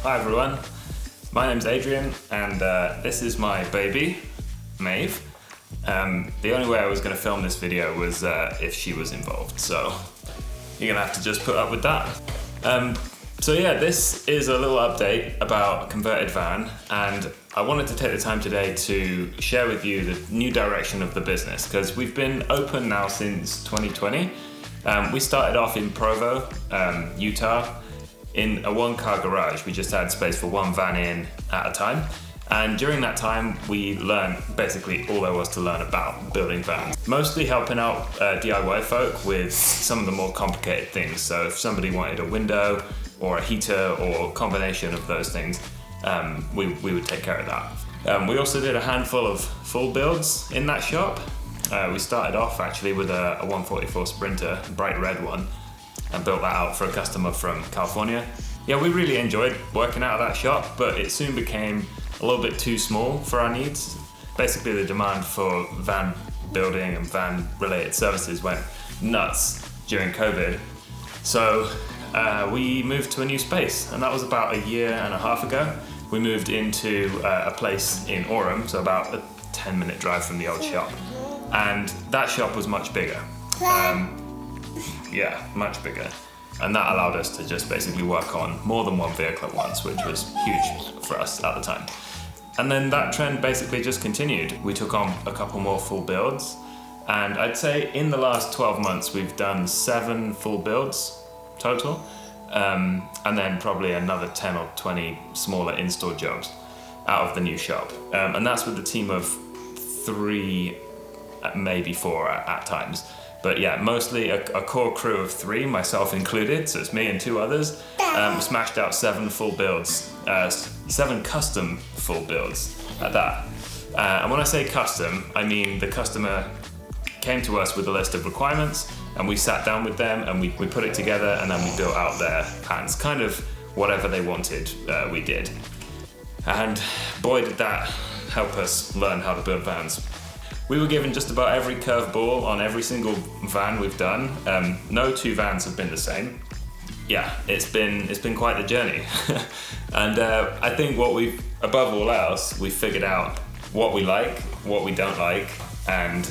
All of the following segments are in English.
Hi everyone, my name's Adrian and this is my baby, Maeve. The only way I was going to film this video was if she was involved, so you're going to have to just put up with that. So yeah, this is a little update about a converted van, and I wanted to take the time today to share with you the new direction of the business, because we've been open now since 2020. We started off in Provo, Utah, in a one-car garage. We just had space for one van in at a time. And during that time, we learned basically all there was to learn about building vans. Mostly helping out DIY folk with some of the more complicated things. So if somebody wanted a window or a heater or a combination of those things, we would take care of that. We also did a handful of full builds in that shop. We started off actually with a 144 Sprinter, a bright red one, and built that out for a customer from California. Yeah, we really enjoyed working out of that shop, but it soon became a little bit too small for our needs. Basically, the demand for van building and van related services went nuts during COVID. So we moved to a new space, and that was about a year and a half ago. We moved into a place in Orem, so about a 10-minute drive from the old shop. And that shop was much bigger. Yeah, much bigger. And that allowed us to just basically work on more than one vehicle at once, which was huge for us at the time. And then that trend basically just continued. We took on a couple more full builds, and I'd say in the last 12 months we've done 7 full builds total, and then probably another 10 or 20 smaller in-store jobs out of the new shop. And that's with a team of 3, maybe 4 at times. But yeah, mostly a core crew of 3, myself included, so it's me and 2 others, smashed out 7 full builds, 7 custom full builds at that. And when I say custom, I mean the customer came to us with a list of requirements, and we sat down with them and we put it together, and then we built out their plans. Kind of whatever they wanted, we did. And boy, did that help us learn how to build vans. We were given just about every curveball on every single van we've done. No 2 vans have been the same. Yeah, it's been quite the journey. And I think above all else, we figured out what we like, what we don't like, and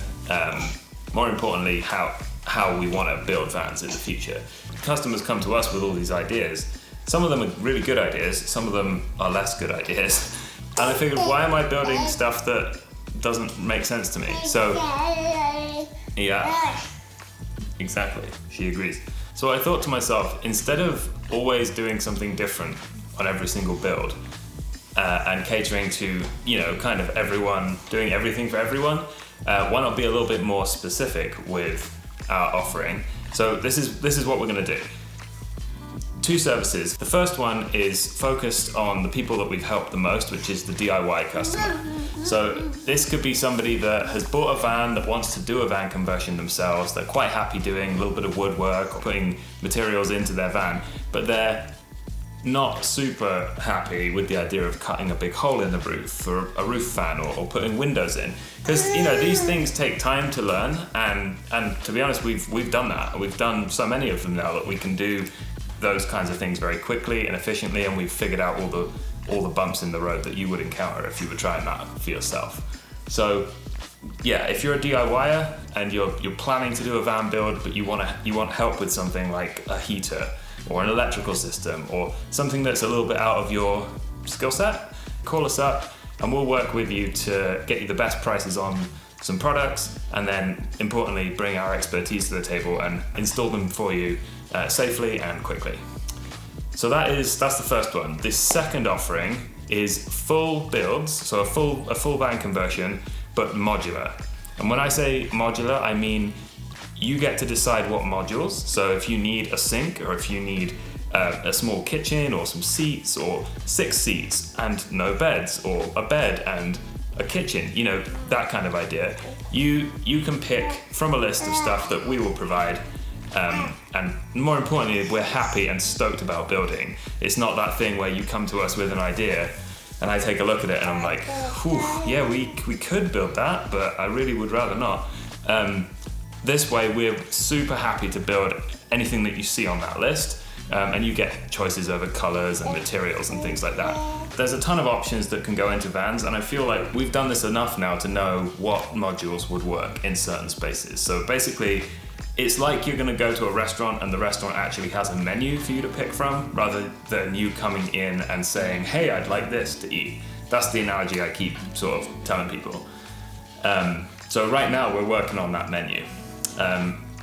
more importantly, how we want to build vans in the future. Customers come to us with all these ideas. Some of them are really good ideas, some of them are less good ideas. And I figured, why am I building stuff that doesn't make sense to me? So, yeah, exactly, she agrees. So I thought to myself, instead of always doing something different on every single build, and catering to, kind of everyone, doing everything for everyone, why not be a little bit more specific with our offering? So this is what we're gonna do. 2 services. The first one is focused on the people that we've helped the most, which is the DIY customer. So this could be somebody that has bought a van, that wants to do a van conversion themselves. They're quite happy doing a little bit of woodwork or putting materials into their van, but they're not super happy with the idea of cutting a big hole in the roof for a roof fan or putting windows in. Because these things take time to learn, and to be honest, we've done that. We've done so many of them now that we can do those kinds of things very quickly and efficiently, and we've figured out all the bumps in the road that you would encounter if you were trying that for yourself. So yeah, if you're a DIYer and you're planning to do a van build, but you want help with something like a heater or an electrical system or something that's a little bit out of your skill set, call us up and we'll work with you to get you the best prices on some products, and then importantly bring our expertise to the table and install them for you safely and quickly. So that's the first one. This second offering is full builds, so a full van conversion, but modular. And when I say modular, I mean you get to decide what modules. So if you need a sink, or if you need a small kitchen or some seats, or 6 seats and no beds, or a bed and a kitchen, that kind of idea, you can pick from a list of stuff that we will provide. And more importantly, we're happy and stoked about building. It's not that thing where you come to us with an idea and I take a look at it and I'm like, whew, yeah, we could build that, but I really would rather not. This way, we're super happy to build anything that you see on that list. and you get choices over colors and materials and things like that. There's a ton of options that can go into vans, and I feel like we've done this enough now to know what modules would work in certain spaces. So basically, it's like you're gonna go to a restaurant and the restaurant actually has a menu for you to pick from, rather than you coming in and saying, hey, I'd like this to eat. That's the analogy I keep sort of telling people. So right now we're working on that menu.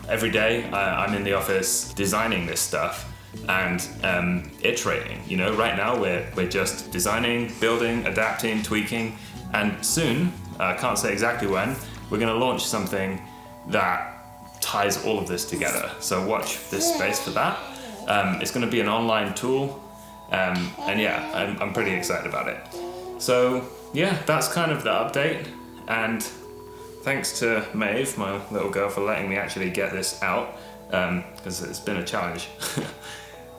Every day I'm in the office designing this stuff and iterating. You know, right now we're just designing, building, adapting, tweaking, and soon, I can't say exactly when, we're gonna launch something that ties all of this together. So watch this space for that. It's gonna be an online tool, and yeah, I'm pretty excited about it. So yeah, that's kind of the update, and thanks to Maeve, my little girl, for letting me actually get this out, because it's been a challenge.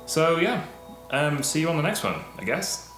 So yeah, see you on the next one, I guess.